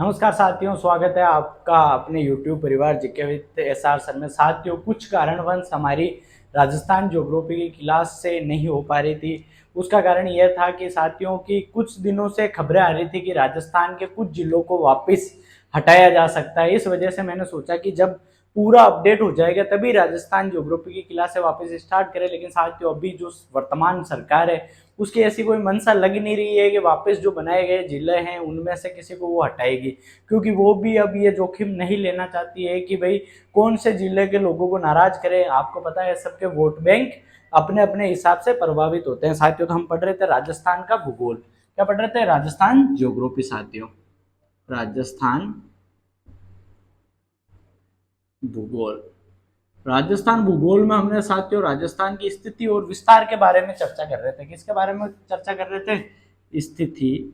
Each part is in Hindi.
नमस्कार साथियों, स्वागत है आपका अपने YouTube परिवार जीके विद एसआर सर में। साथियों, कुछ कारणवश हमारी राजस्थान ज्योग्राफी की क्लास से नहीं हो पा रही थी। उसका कारण यह था कि साथियों की कुछ दिनों से खबरें आ रही थी कि राजस्थान के कुछ जिलों को वापस हटाया जा सकता है। इस वजह से मैंने सोचा कि जब पूरा अपडेट हो जाएगा तभी राजस्थान ज्योग्राफी की क्लासें वापस स्टार्ट करें। लेकिन साथियों, अभी जो वर्तमान सरकार है उसकी ऐसी कोई मंशा लग नहीं रही है कि वापस जो बनाए गए जिले हैं उनमें से किसी को वो हटाएगी, क्योंकि वो भी अब ये जोखिम नहीं लेना चाहती है कि भाई कौन से जिले के लोगों को नाराज करें। आपको पता है सबके वोट बैंक अपने अपने हिसाब से प्रभावित होते हैं। साथियों, तो हम पढ़ रहे थे राजस्थान का भूगोल। क्या पढ़ रहे थे? राजस्थान ज्योग्राफी। साथियों, राजस्थान भूगोल। राजस्थान भूगोल में हमने साथियों राजस्थान की स्थिति और विस्तार के बारे में चर्चा कर रहे थे। किसके बारे में चर्चा कर रहे थे? स्थिति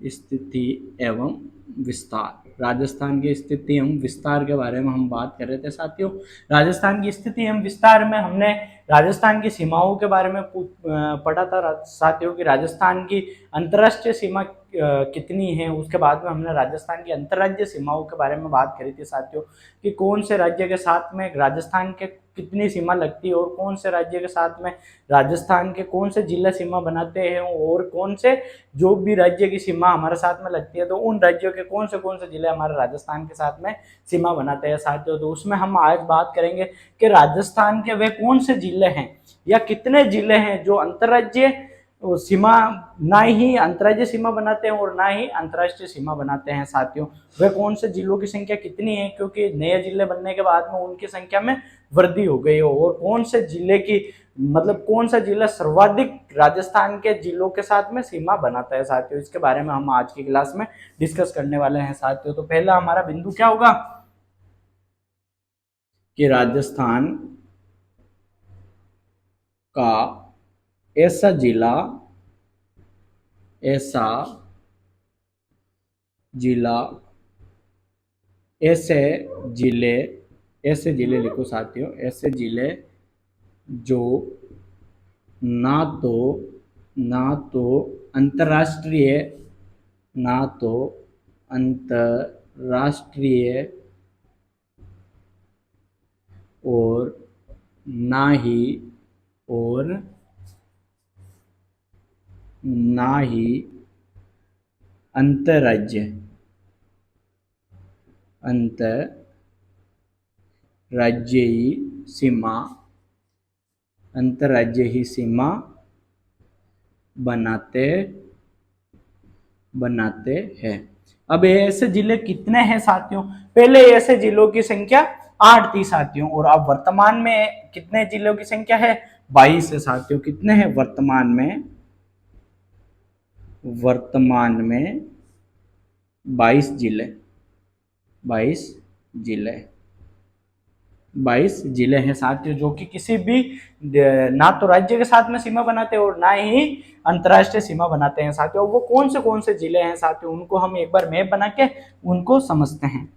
स्थिति एवं विस्तार। राजस्थान की स्थिति एवं विस्तार के बारे में हम बात कर रहे थे। साथियों, राजस्थान की स्थिति एवं विस्तार में हमने राजस्थान की सीमाओं के बारे में पढ़ा था। साथियों की राजस्थान की अंतर्राष्ट्रीय सीमा कितनी है, उसके बाद में हमने राजस्थान की अंतर्राज्यीय सीमाओं के बारे में बात करी थी। साथियों कि कौन से राज्य के साथ में राजस्थान के कितनी सीमा लगती है और कौन से राज्य के साथ में राजस्थान के कौन से जिला सीमा बनाते हैं, और कौन से जो भी राज्य की सीमा हमारे साथ में लगती है तो उन राज्यों के कौन से जिले हमारे राजस्थान के साथ में सीमा बनाते हैं। साथियों, तो उसमें हम आज बात करेंगे कि राजस्थान के वे कौन से जिले हैं या कितने जिले हैं जो अंतर्राज्यीय सीमा ना ही अंतर्राज्यीय सीमा बनाते हैं और ना ही अंतर्राष्ट्रीय सीमा बनाते हैं। साथियों, वे कौन से जिलों की संख्या कितनी है, क्योंकि नए जिले बनने के बाद में उनकी संख्या में वृद्धि हो गई हो, और कौन से जिले की मतलब कौन सा जिला सर्वाधिक राजस्थान के जिलों के साथ में सीमा बनाता है। साथियों, इसके बारे में हम आज की क्लास में डिस्कस करने वाले हैं। साथियों, तो पहला हमारा बिंदु क्या होगा कि राजस्थान का ऐसा जिला ऐसा जिला ऐसे जिले ऐसे जिले लिखो साथियों, ऐसे जिले जो ना तो ना तो अंतर्राष्ट्रीय ना तो अंतर्राष्ट्रीय और ना ही और ना ही अंतर्राज्यीय सीमा अंतर्राज्यीय सीमा बनाते बनाते हैं। अब ऐसे जिले कितने हैं साथियों? पहले ऐसे जिलों की संख्या 8 थी साथियों, और अब वर्तमान में कितने जिलों की संख्या है? 22 है साथियों। कितने हैं वर्तमान में? वर्तमान में 22 जिले 22 जिले 22 जिले हैं साथियों, जो कि किसी भी ना तो राज्य के साथ में सीमा बनाते हैं और ना ही अंतर्राष्ट्रीय सीमा बनाते हैं। साथियों, वो कौन से जिले हैं साथियों, उनको हम एक बार मैप बना के उनको समझते हैं।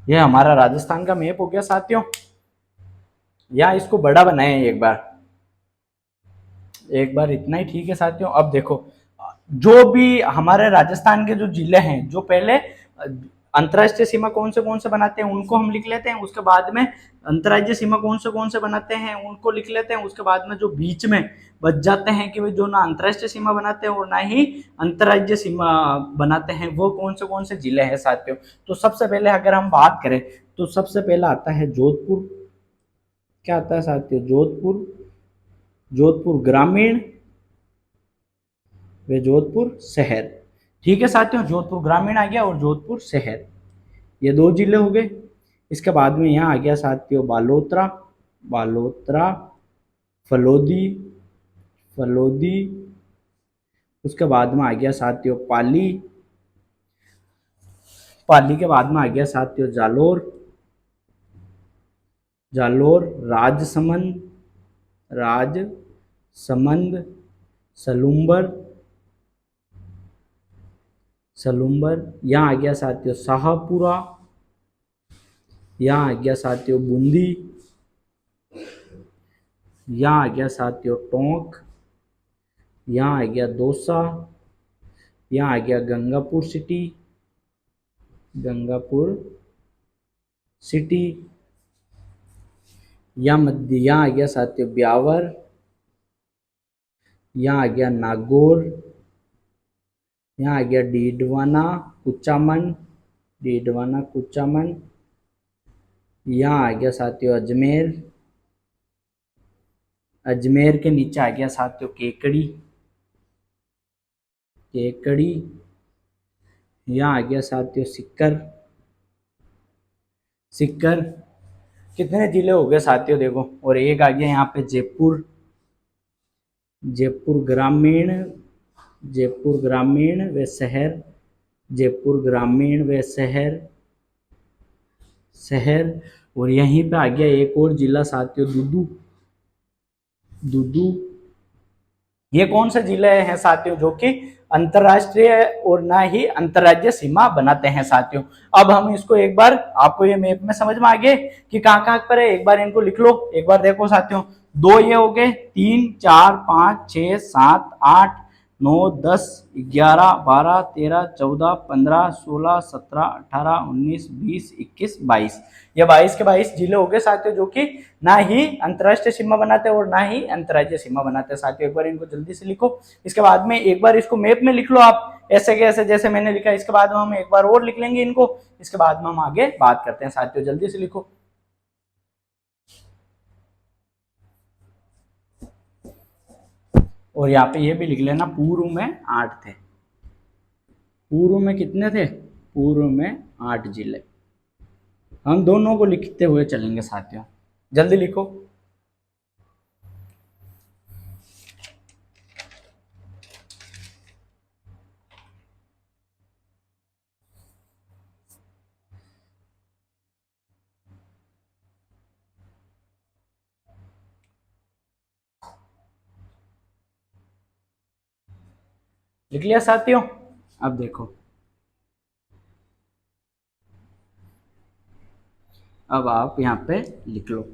यह हमारा राजस्थान का मैप हो गया साथियों। या इसको बड़ा बनाए एक बार इतना ही ठीक है साथियों। अब देखो, जो भी हमारे राजस्थान के जो जिले हैं जो पहले अंतर्राष्ट्रीय सीमा कौन से बनाते हैं उनको हम लिख लेते हैं, उसके बाद में अंतर्राज्यीय सीमा कौन से बनाते हैं उनको लिख लेते हैं, उसके बाद में जो बीच में बच जाते हैं कि जो ना अंतर्राष्ट्रीय सीमा बनाते हैं और ना ही अंतर्राज्यीय सीमा बनाते हैं, वो कौन से जिले हैं साथियों। तो सबसे पहले अगर हम बात करें तो सबसे पहला आता है जोधपुर। क्या आता है साथियों? जोधपुर। जोधपुर ग्रामीण व जोधपुर शहर। ठीक है साथियों, जोधपुर ग्रामीण आ गया और जोधपुर शहर, ये 2 जिले हो गए। इसके बाद में यहाँ आ गया साथियों बालोतरा। बालोतरा फलोदी फलोदी। उसके बाद में आ गया साथियों पाली। पाली के बाद में आ गया साथियों जालोर। जालोर राजसमंद राजसमंद सलूम्बर। सलूम्बर। यहाँ आ गया साथियों शाहपुरा। यहाँ आ गया साथियों बूंदी, यहाँ आ गया साथियों टोंक, यहाँ आ गया दौसा, यहाँ आ गया गंगापुर सिटी, गंगापुर सिटी, यहाँ आ गया साथियों ब्यावर, यहाँ आ गया नागौर, यहाँ आ गया डीडवाना कुचामन, डीडवाना कुचामन, यहाँ आ गया साथियों अजमेर, अजमेर के नीचे आ गया साथियों केकड़ी, केकड़ी, यहाँ आ गया साथियों सिक्कर, सिक्कर। कितने जिले हो गए साथियों देखो, और एक आ गया यहाँ पे जयपुर, जयपुर ग्रामीण, जयपुर ग्रामीण व शहर, जयपुर ग्रामीण व शहर, शहर। और यहीं पे आ गया एक और जिला साथियों दुदू, दुदू। ये कौन से जिले हैं साथियों जो कि अंतरराष्ट्रीय और ना ही अंतरराज्यीय सीमा बनाते हैं साथियों। अब हम इसको एक बार, आपको ये मैप में समझ में आ गए कि कहाँ कहाँ पर है, एक बार इनको लिख लो। एक बार देखो साथियों, 2 ये हो गए, 3 4 5 6 7 8 9 10 11 12 13 14 15 16 17 18 19 20 21 22। ये 22 के 22 जिले हो गए साथियों जो कि ना ही अंतरराष्ट्रीय सीमा बनाते हैं और ना ही अंतरराज्यीय सीमा बनाते हैं साथियों। एक बार इनको जल्दी से लिखो। इसके बाद में एक बार इसको मैप में लिख लो आप, ऐसे के ऐसे जैसे मैंने लिखा। इसके बाद में हम एक बार और लिख लेंगे इनको, इसके बाद में हम आगे बात करते हैं साथियों। जल्दी से लिखो। और यहाँ पे ये भी लिख लेना, पूर्व में 8 थे। पूर्व में कितने थे? पूर्व में 8 जिले। हम दोनों को लिखते हुए चलेंगे साथियों, जल्दी लिखो। लिख लिया साथियों? अब देखो, अब आप यहाँ पे लिख लो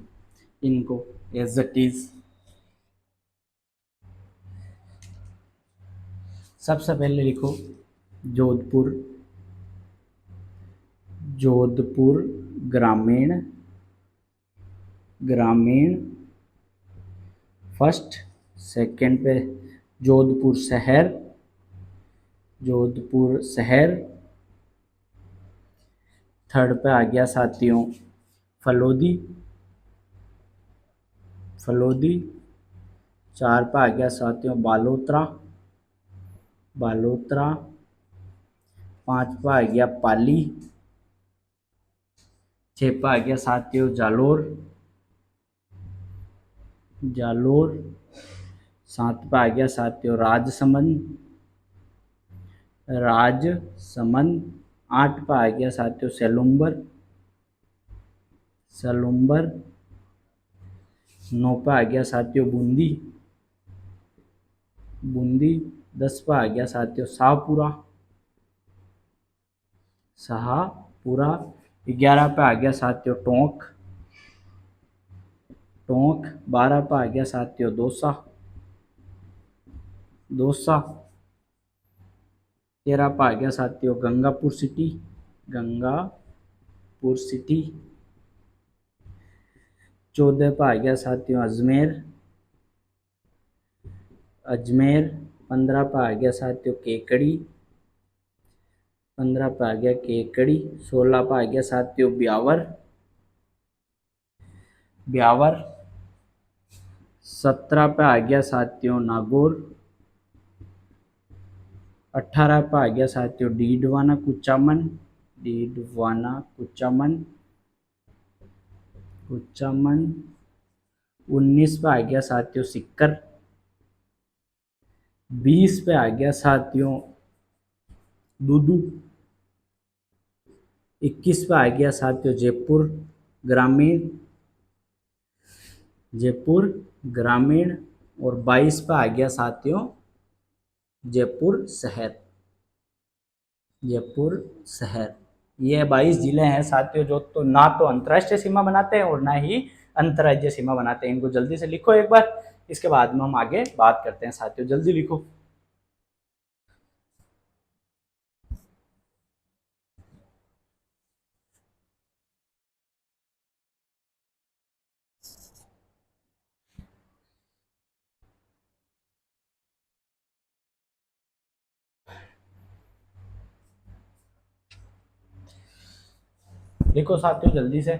इनको एज इट इज। सबसे पहले लिखो जोधपुर, जोधपुर ग्रामीण, ग्रामीण फर्स्ट। सेकंड पे जोधपुर शहर, जोधपुर शहर। थर्ड पे आ गया साथियों फलोदी, फलोदी। 4 पे आ गया साथियों बालोतरा, बालोतरा। 5 पे आ गया पाली। 6 पे आ गया साथियों जालोर, जालोर। 7 पे आ गया साथियों राजसमंद, राजसमंद। 8 पे आ गया साथियों सेलुम्बर, सेलुम्बर। 9 पे आ गया साथियों बूंदी, बूंदी। 10 पे आ गया साथियों शाहपुरा, शाहपुरा। 11 पे आ गया साथियों टोंक, टोंक। 12 पे आ गया साथियों दौसा, दौसा। 13 पे आ गया साथियों गंगापुर सिटी, गंगापुर सिटी। 14 पे आ गया साथियों अजमेर, अजमेर। 15 पे आ गया साथियों केकड़ी, 15 पे आ गया केकड़ी। 16 पे आ गया साथियों ब्यावर, ब्यावर। 17 पे आ गया साथियों नागौर। 18 पे आ गया साथियों डीडवाना कुचामन, डीडवाना कुचामन, कुचामन। 19 पे आ गया साथियों सिक्कर। 20 पे आ गया साथियों दूदू। 21 पे आ गया साथियों जयपुर ग्रामीण, जयपुर ग्रामीण। और 22 पे आ गया साथियों जयपुर शहर, जयपुर शहर। ये 22 जिले हैं साथियों, जो तो ना तो अंतर्राष्ट्रीय सीमा बनाते हैं और ना ही अंतर्राज्यीय सीमा बनाते हैं। इनको जल्दी से लिखो एक बार, इसके बाद में हम आगे बात करते हैं साथियों। जल्दी लिखो। लिखो साथियों जल्दी से।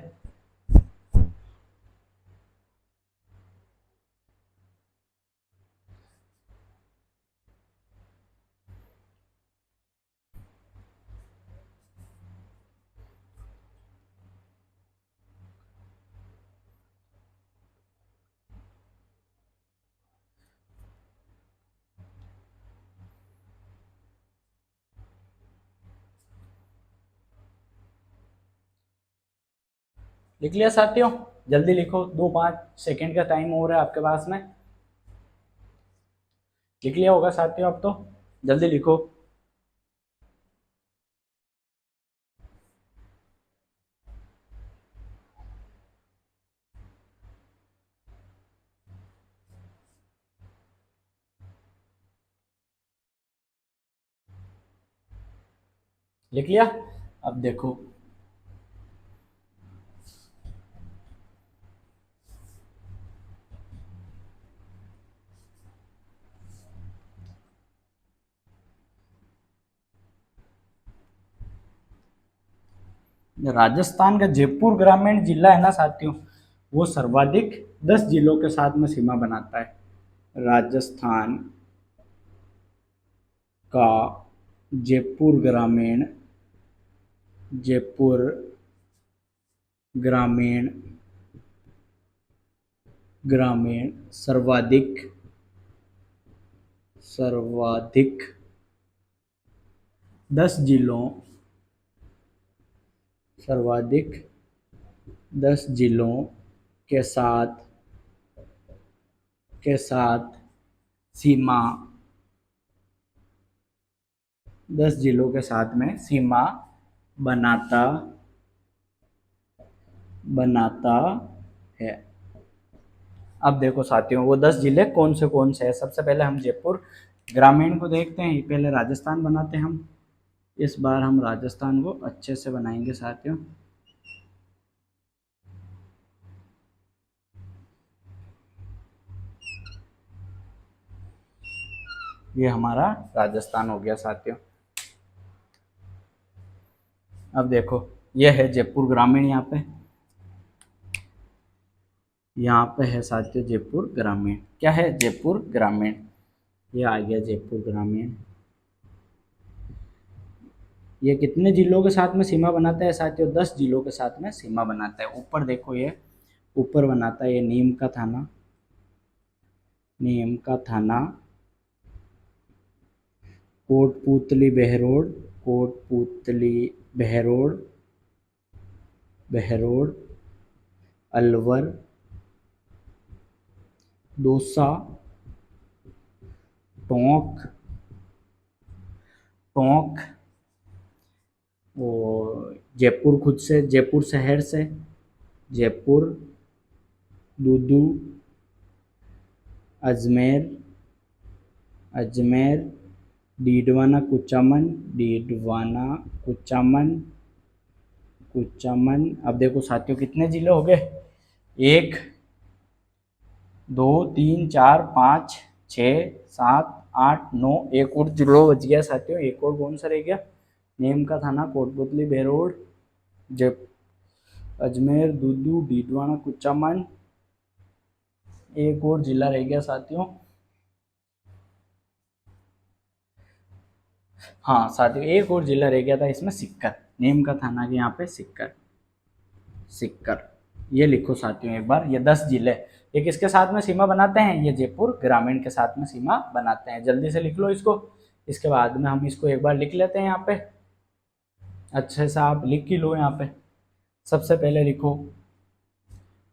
लिख लिया साथियों? जल्दी लिखो, 2-5 सेकेंड का टाइम हो रहा है आपके पास में। लिख लिया होगा साथियों अब तो, जल्दी लिखो। लिख लिया? अब देखो, राजस्थान का जयपुर ग्रामीण जिला है ना साथियों, वो सर्वाधिक 10 जिलों के साथ में सीमा बनाता है। राजस्थान का जयपुर ग्रामीण, जयपुर ग्रामीण, ग्रामीण सर्वाधिक, सर्वाधिक 10 जिलों, सर्वाधिक 10 जिलों के साथ, के साथ सीमा, 10 जिलों के साथ में सीमा बनाता, बनाता है। अब देखो साथियों, वो 10 जिले कौन से हैं। सबसे पहले हम जयपुर ग्रामीण को देखते हैं। पहले राजस्थान बनाते हैं हम। इस बार हम राजस्थान को अच्छे से बनाएंगे साथियों। ये हमारा राजस्थान हो गया साथियों। अब देखो, ये है जयपुर ग्रामीण। यहाँ पे है साथियों जयपुर ग्रामीण। क्या है? जयपुर ग्रामीण। ये आ गया जयपुर ग्रामीण। ये कितने जिलों के साथ में सीमा बनाता है साथियों? 10 जिलों के साथ में सीमा बनाता है। ऊपर देखो, ये ऊपर बनाता है ये नीम का थाना, नीम का थाना, कोटपुतली बहरोड, कोटपुतली बहरोड, बहरोड, अलवर, दौसा, टोंक, टोंक, और जयपुर खुद से, जयपुर शहर से, जयपुर, दूदू, अजमेर, अजमेर, डीडवाना कुचामन, डीडवाना कुचामन, कुचामन। अब देखो साथियों कितने जिले हो गए? 1 2 3 4 5 6 7 8 9, एक और जिलो बच गया साथियों। एक और कौन सा रह गया? नीम का थाना, कोटपुतली बहरोड, जय, अजमेर, दूदू, डीडवाना कुचामन। एक और जिला रह गया साथियों। हाँ साथियों, एक और जिला रह गया था इसमें, सिक्कर। नीम का थाना के यहाँ पे सिक्कर, सिक्कर। ये लिखो साथियों एक बार, ये 10 जिले ये किसके साथ में सीमा बनाते हैं? ये जयपुर ग्रामीण के साथ में सीमा बनाते हैं। जल्दी से लिख लो इसको। इसके बाद में हम इसको एक बार लिख लेते हैं यहाँ पे। अच्छे से आप लिख ही लो यहाँ पे। सबसे पहले लिखो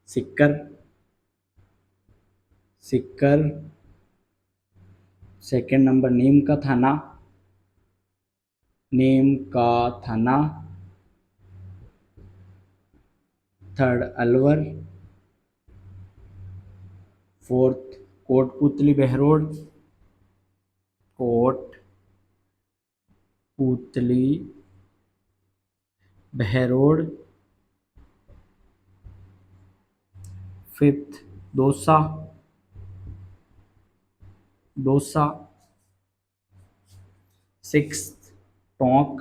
सिक्कर, सिक्कर। सेकंड नंबर नीम का थाना, Neem ka Thana. Third Alwar, fourth Kotputli Behror, Kotputli Behror, fifth Dausa, Dausa, sixth Tonk,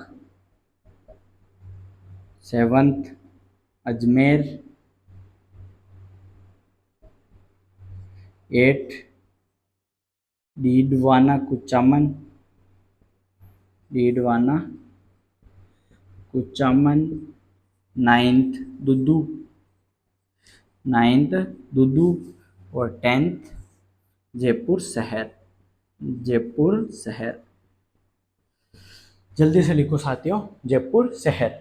seventh Ajmer, eight Didwana Kuchaman, Didwana Kuchaman, ninth Dudu, ninth Dudu, और टेंथ जयपुर शहर, जयपुर शहर। जल्दी से लिखो साथियों, जयपुर शहर।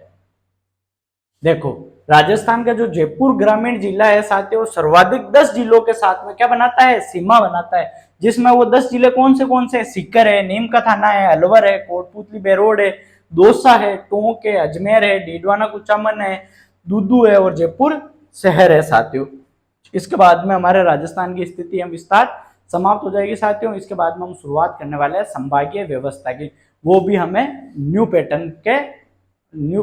देखो राजस्थान का जो जयपुर ग्रामीण जिला है साथियों, सर्वाधिक 10 जिलों के साथ में क्या बनाता है, सीमा बनाता है, जिसमें वो 10 जिले कौन से सीकर है, नीम का थाना है, अलवर है, कोटपुतली बेरोड है, दौसा है, टोंक है, अजमेर है, डीडवाना कुचामन है, दूदू है और जयपुर शहर है साथियों। इसके बाद में हमारे राजस्थान की स्थिति एवं विस्तार समाप्त हो जाएगी साथियों। इसके बाद में हम शुरुआत करने वाले हैं संभागीय व्यवस्था की, वो भी हमें न्यू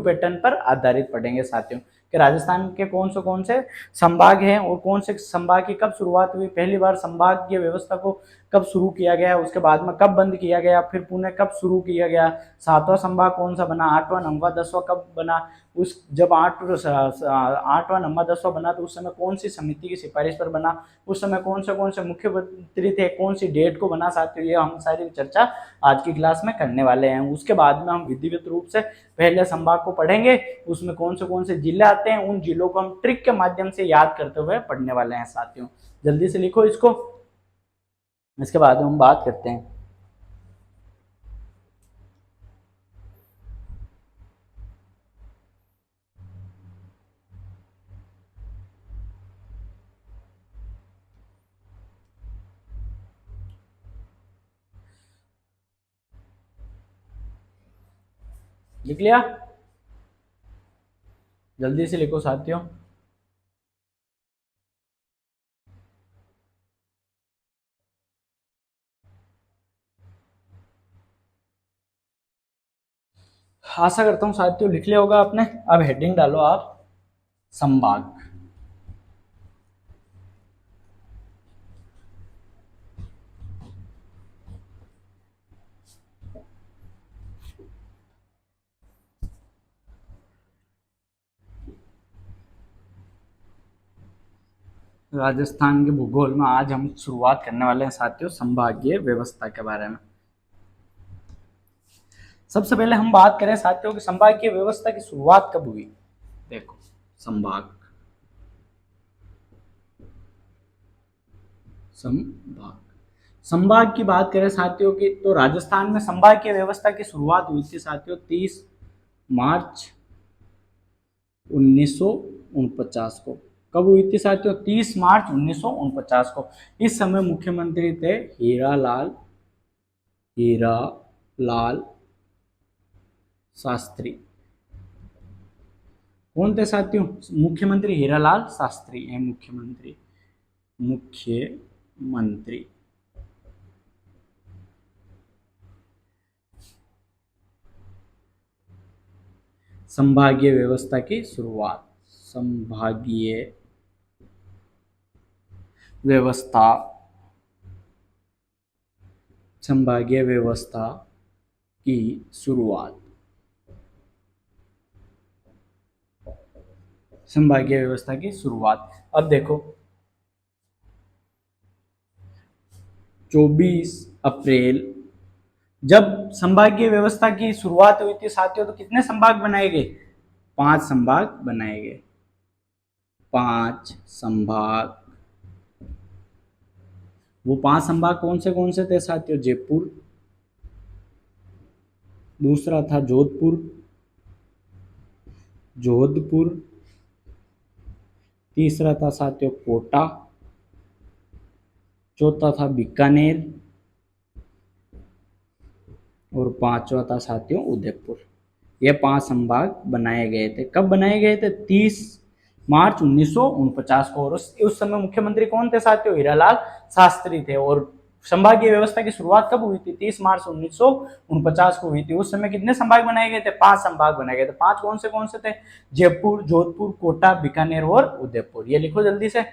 पैटर्न पर आधारित पढ़ेंगे साथियों, कि राजस्थान के कौन से संभाग हैं और कौन से संभाग की कब शुरुआत हुई, पहली बार संभागीय व्यवस्था को कब शुरू किया गया, उसके बाद में कब बंद किया गया, फिर पुनः कब शुरू किया गया, सातवां संभाग कौन सा बना, आठवां नौवां दसवां कब बना, उस जब आठवां नौवां दसवां बना तो उस समय कौन सी समिति की सिफारिश पर बना, उस समय कौन से मुख्यमंत्री थे, कौन सी डेट को बना साथियों, ये हम सारी चर्चा आज की क्लास में करने वाले हैं। उसके बाद में हम विधिवत रूप से पहले संभाग को पढ़ेंगे, उसमें कौन से जिले आते हैं, उन जिलों को हम ट्रिक के माध्यम से याद करते हुए पढ़ने वाले हैं साथियों। जल्दी से लिखो इसको, इसके बाद हम बात करते हैं। लिख लिया, जल्दी से लिखो साथियों। आशा करता हूं साथियों लिख लिया होगा आपने। अब हेडिंग डालो आप, संभाग। राजस्थान के भूगोल में आज हम शुरुआत करने वाले हैं साथियों संभागीय व्यवस्था के बारे में। सबसे पहले हम बात करें साथियों की संभागीय व्यवस्था की शुरुआत कब हुई। देखो संभाग संभाग की बात करें साथियों की, तो राजस्थान में संभागीय व्यवस्था की शुरुआत हुई थी साथियों 30 मार्च 1949 को। कब हुई थी साथियों, 30 मार्च 1949 को। इस समय मुख्यमंत्री थे हीरालाल शास्त्री। कौन थे साथियों, मुख्यमंत्री हीरालाल शास्त्री है। मुख्यमंत्री संभागीय व्यवस्था की शुरुआत, संभागीय व्यवस्था की शुरुआत, संभागीय व्यवस्था की शुरुआत। अब देखो 24 अप्रैल जब संभागीय व्यवस्था की शुरुआत हुई थी साथियों, तो कितने संभाग बनाए गए, 5 संभाग बनाए गए। 5 संभाग, वो 5 संभाग कौन से थे साथियों, जयपुर, दूसरा था जोधपुर, तीसरा था साथियों कोटा, चौथा था बीकानेर और 5वां था साथियों उदयपुर। ये 5 संभाग बनाए गए थे। कब बनाए गए थे, 30 मार्च 1949 को। और उस समय मुख्यमंत्री कौन थे साथियों? हीरालाल शास्त्री थे। और संभागीय व्यवस्था की शुरुआत कब हुई थी? 30 मार्च 1949 को हुई थी। उस समय कितने संभाग बनाए गए थे? 5 संभाग बनाए गए थे। 5 कौन से थे? जयपुर, जोधपुर, कोटा, बीकानेर और उदयपुर। ये लिखो जल्दी से,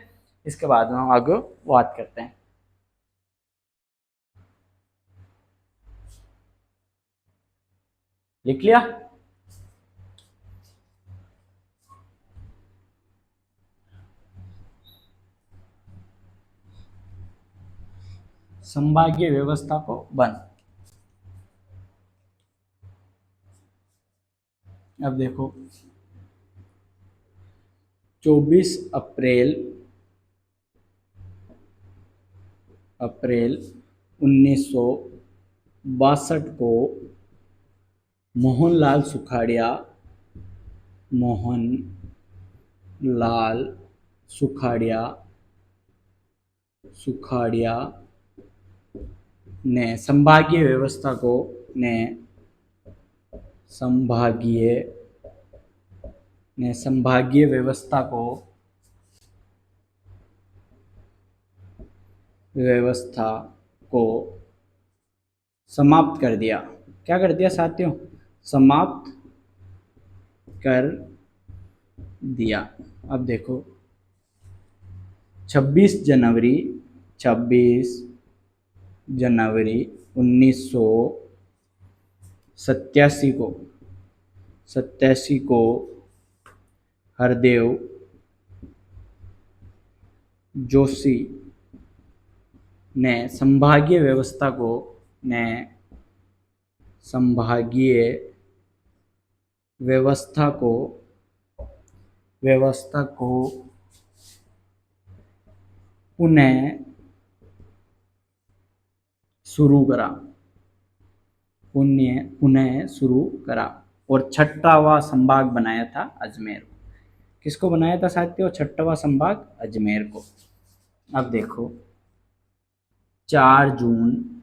इसके बाद हम आगे बात करते हैं। लिख लिया? संभागीय व्यवस्था को बंद। अब देखो 24 अप्रैल 1962 को मोहनलाल सुखाड़िया ने संभागीय व्यवस्था को समाप्त कर दिया। क्या कर दिया साथियों? समाप्त कर दिया। अब देखो 26 जनवरी 1987 को हरदेव जोशी ने संभागीय व्यवस्था को पुनः शुरू करा और छठावां संभाग बनाया था अजमेर को। किसको बनाया था साथियों? छठावां संभाग अजमेर को। अब देखो 4 जून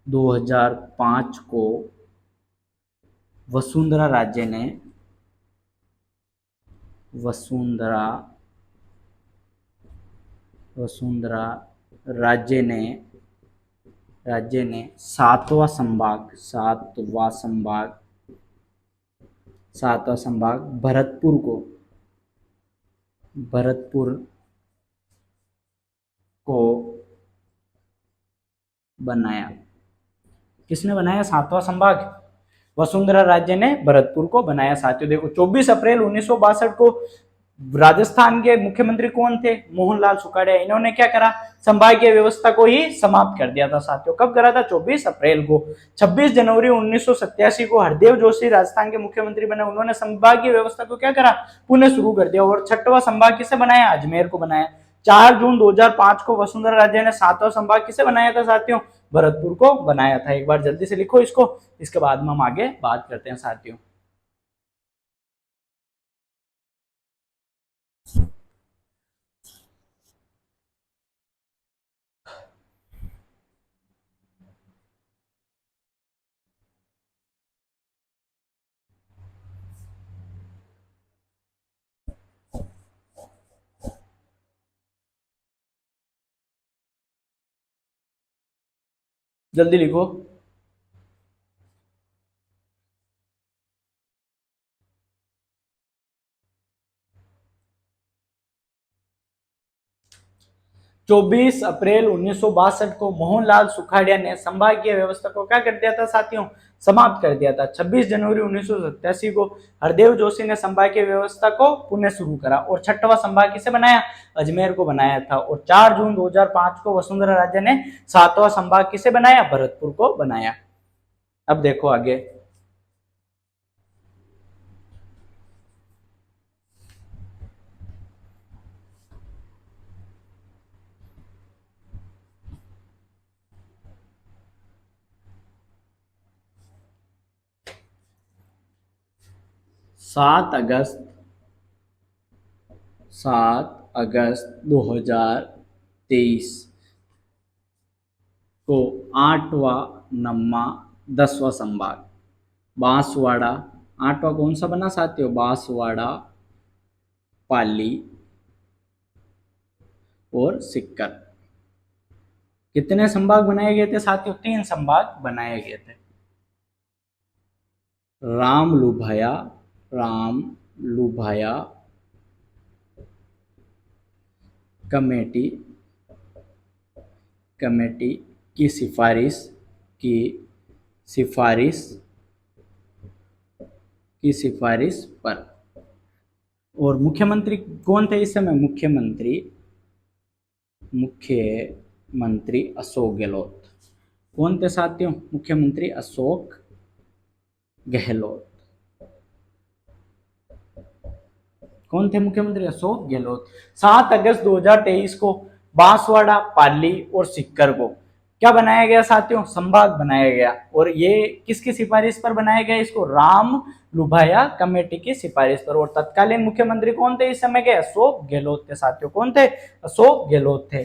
2005 को वसुंधरा राज्य ने सातवां संभाग भरतपुर को बनाया। किसने बनाया सातवां संभाग? वसुंधरा राज्य ने भरतपुर को बनाया। साथियों देखो 24 अप्रैल 1962 को राजस्थान के मुख्यमंत्री कौन थे? मोहनलाल सुखाड़िया। इन्होंने क्या करा? संभागीय व्यवस्था को ही समाप्त कर दिया था साथियों। कब करा था? 24 अप्रैल को। 26 जनवरी 1987 को हरदेव जोशी राजस्थान के मुख्यमंत्री बने। उन्होंने संभागीय व्यवस्था को क्या करा? पुनः शुरू कर दिया। और छठवां संभाग किसे बनाया? अजमेर को बनाया। 4 जून 2005 को वसुंधरा राज्य ने सातवां संभाग किसे बनाया था साथियों? भरतपुर को बनाया था। एक बार जल्दी से लिखो इसको, इसके बाद में हम आगे बात करते हैं साथियों। जल्दी लिखो। चौबीस अप्रैल 1962 को मोहनलाल सुखाड़िया ने संभागीय व्यवस्था को क्या कर दिया था साथियों? समाप्त कर दिया था। 26 जनवरी 1987 को हरदेव जोशी ने संभागीय व्यवस्था को पुनः शुरू करा और छठवां संभाग किसे बनाया? अजमेर को बनाया था। और 4 जून 2005 को वसुंधरा राज्य ने सातवां संभाग किसे बनाया? भरतपुर को बनाया। अब देखो आगे 7 अगस्त 2023 को 8वां, 9वां, 10वां संभाग बांसवाड़ा। 8वां कौन सा बना साथियों? बांसवाड़ा, पाली और सीकर। कितने संभाग बनाए गए थे साथियों? 3 संभाग बनाए गए थे। रामलुभाया कमेटी की सिफारिश पर। और मुख्यमंत्री कौन थे इस समय? मुख्यमंत्री अशोक गहलोत। कौन थे साथियों? मुख्यमंत्री अशोक गहलोत। कौन थे मुख्यमंत्री? अशोक गहलोत। 7 अगस्त 2023 को बांसवाड़ा, पाली और सीकर को क्या बनाया गया साथियों? संभाग बनाया गया। और ये किसकी सिफारिश पर बनाया गया? इसको राम लुभाया कमेटी की सिफारिश पर। और तत्कालीन मुख्यमंत्री कौन थे इस समय के? अशोक गहलोत थे साथियों। कौन थे? अशोक गहलोत थे।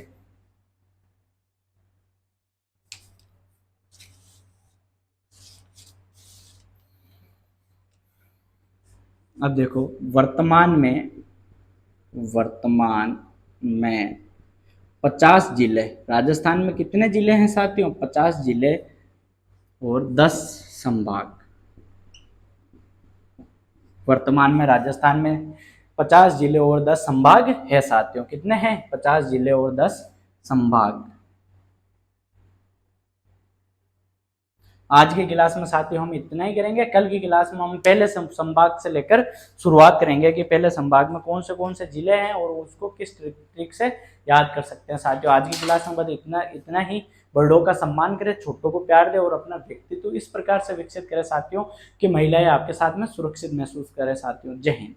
अब देखो वर्तमान में 50 जिले, राजस्थान में कितने जिले हैं साथियों? 50 जिले और 10 संभाग। वर्तमान में राजस्थान में 50 जिले और 10 संभाग है साथियों। कितने हैं? 50 जिले और 10 संभाग। आज की क्लास में साथियों हम इतना ही करेंगे। कल की क्लास में हम पहले संभाग से लेकर शुरुआत करेंगे कि पहले संभाग में कौन से जिले हैं और उसको किस ट्रिक से याद कर सकते हैं साथियों। आज की क्लास में बस इतना ही। बड़ों का सम्मान करें, छोटों को प्यार दें और अपना व्यक्तित्व इस प्रकार से विकसित करें साथियों कि महिलाएं आपके साथ में सुरक्षित महसूस करें साथियों। जय हिंद।